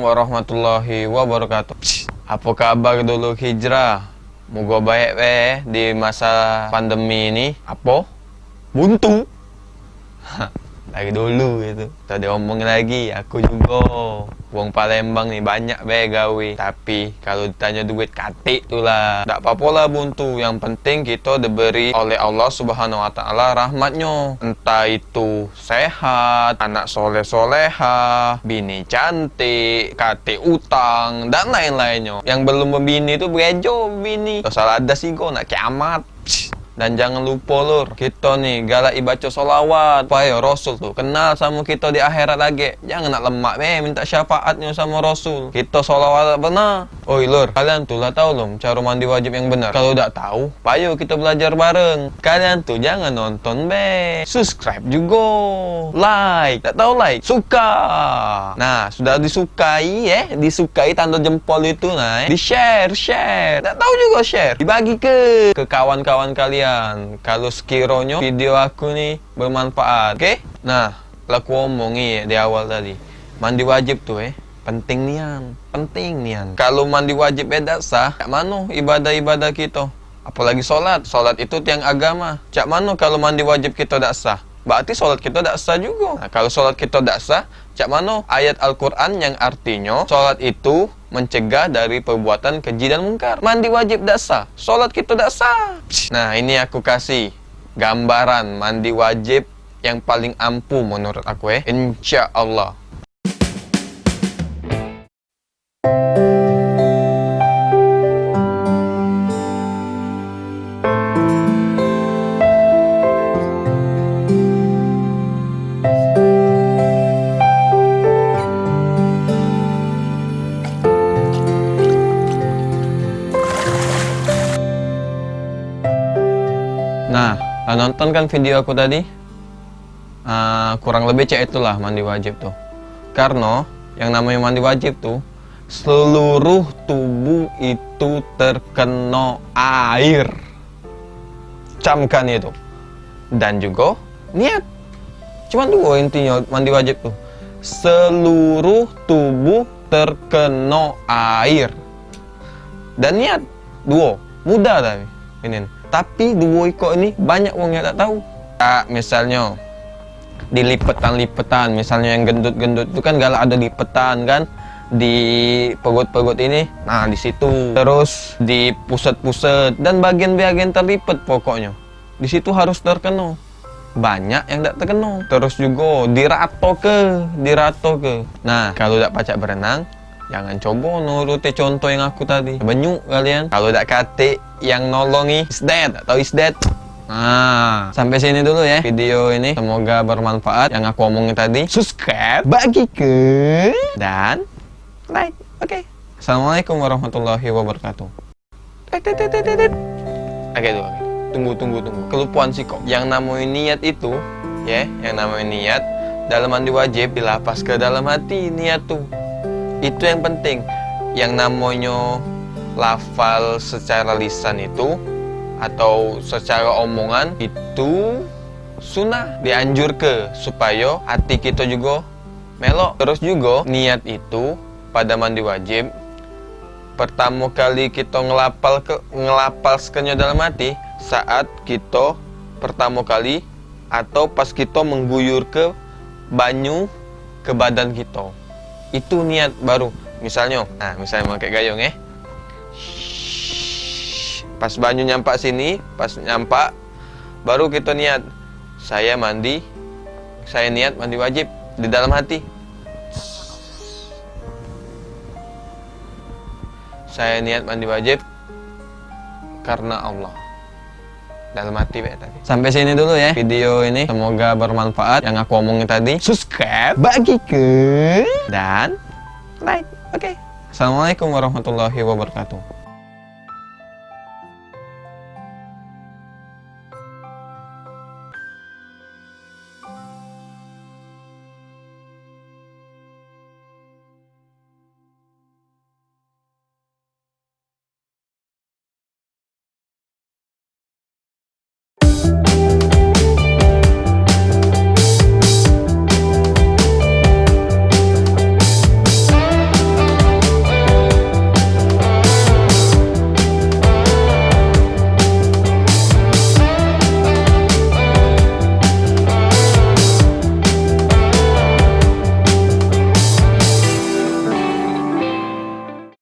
warahmatullahi wabarakatuh. Apa kabar dulu hijrah? Moga baik di masa pandemi ini. Apa? Buntu? Lagi dulu gitu. Tadi omong lagi, aku juga wong Palembang nih banyak gawe. Tapi kalau ditanya duit katik tulah. Tak apa-apa lah buntu. Yang penting kita diberi oleh Allah Subhanahu wa taala rahmatnya. Entah itu sehat, anak soleh-soleha, bini cantik, katik utang dan lain-lainnya. Yang belum berbini itu berejo bini. Salah ada sih kok nak kiamat. Dan jangan lupa lur, kita nih galak baca solawat supaya Rasul tuh kenal sama kita di akhirat lagi. Jangan nak lemak minta syafaatnya sama Rasul. Kita solawat benar. Oi lur, kalian tuh lah tahu belum cara mandi wajib yang benar? Kalau tidak tahu, ayo kita belajar bareng. Kalian tuh jangan nonton subscribe juga, like, tak tahu like, suka. Nah, sudah disukai disukai tanda jempol itu di share. Tak tahu juga share, dibagi ke kawan-kawan kalian. Kalau sekiranya video aku nih bermanfaat, oke? Nah, aku omongi di awal tadi, mandi wajib tuh penting nian. Kalau mandi wajib beda sah, cak mana ibadah-ibadah kita? Apalagi sholat itu tiang agama. Cak mana kalau mandi wajib kita tak sah? Berarti sholat kita tak sah juga. Nah, kalau sholat kita tak sah, cak mana ayat Al-Quran yang artinya sholat itu mencegah dari perbuatan keji dan mungkar. Mandi wajib tak sah, sholat kita tak sah. Nah, ini aku kasih gambaran mandi wajib yang paling ampuh menurut aku insya Allah. Nah, nonton kan video aku tadi? Kurang lebih itulah mandi wajib tuh. Karena yang namanya mandi wajib tuh, seluruh tubuh itu terkena air. Camkan itu. Dan juga niat. Cuma dua intinya mandi wajib tuh. Seluruh tubuh terkena air. Dan niat. Dua. Mudah tapi. Ini. Tapi dua kok ini banyak orang yang tak tahu. Misalnya di lipetan, misalnya yang gendut-gendut itu kan galak ada lipetan kan di perut-perut ini. Nah, di situ. Terus di pusat-pusat dan bagian-bagian terlipet pokoknya. Di situ harus terkena. Banyak yang tak terkena. Terus juga dirato ke. Nah, kalau tak pacak berenang, jangan coba nuruti contoh yang aku tadi. Banyak kalian. Kalau tak katik yang nolongi is dead atau is dead. Nah, sampai sini dulu ya video ini. Semoga bermanfaat yang aku omongin tadi. Subscribe, bagi ke, dan like. Oke. Assalamualaikum warahmatullahi wabarakatuh. Oke, tunggu. Kelupaan sih kok. Yang namanya niat itu, yang namanya niat dalam mandi wajib dilapas ke dalam hati niat tuh. Itu yang penting. Yang namanya lafal secara lisan itu atau secara omongan itu sunnah, dianjur ke supaya hati kita juga melok. Terus juga niat itu pada mandi wajib pertama kali kita ngelapalkannya dalam hati saat kita pertama kali atau pas kita mengguyur ke banyu ke badan kita. Itu niat baru. Misalnya pakai gayung pas banyu nyampak sini, pas nyampak baru kita niat. Saya niat mandi wajib di dalam hati. Saya niat mandi wajib karena Allah. Dalam hati tadi. Sampai sini dulu ya video ini. Semoga bermanfaat yang aku omongin tadi. Subscribe, bagi ke, dan like. Oke. Assalamualaikum warahmatullahi wabarakatuh.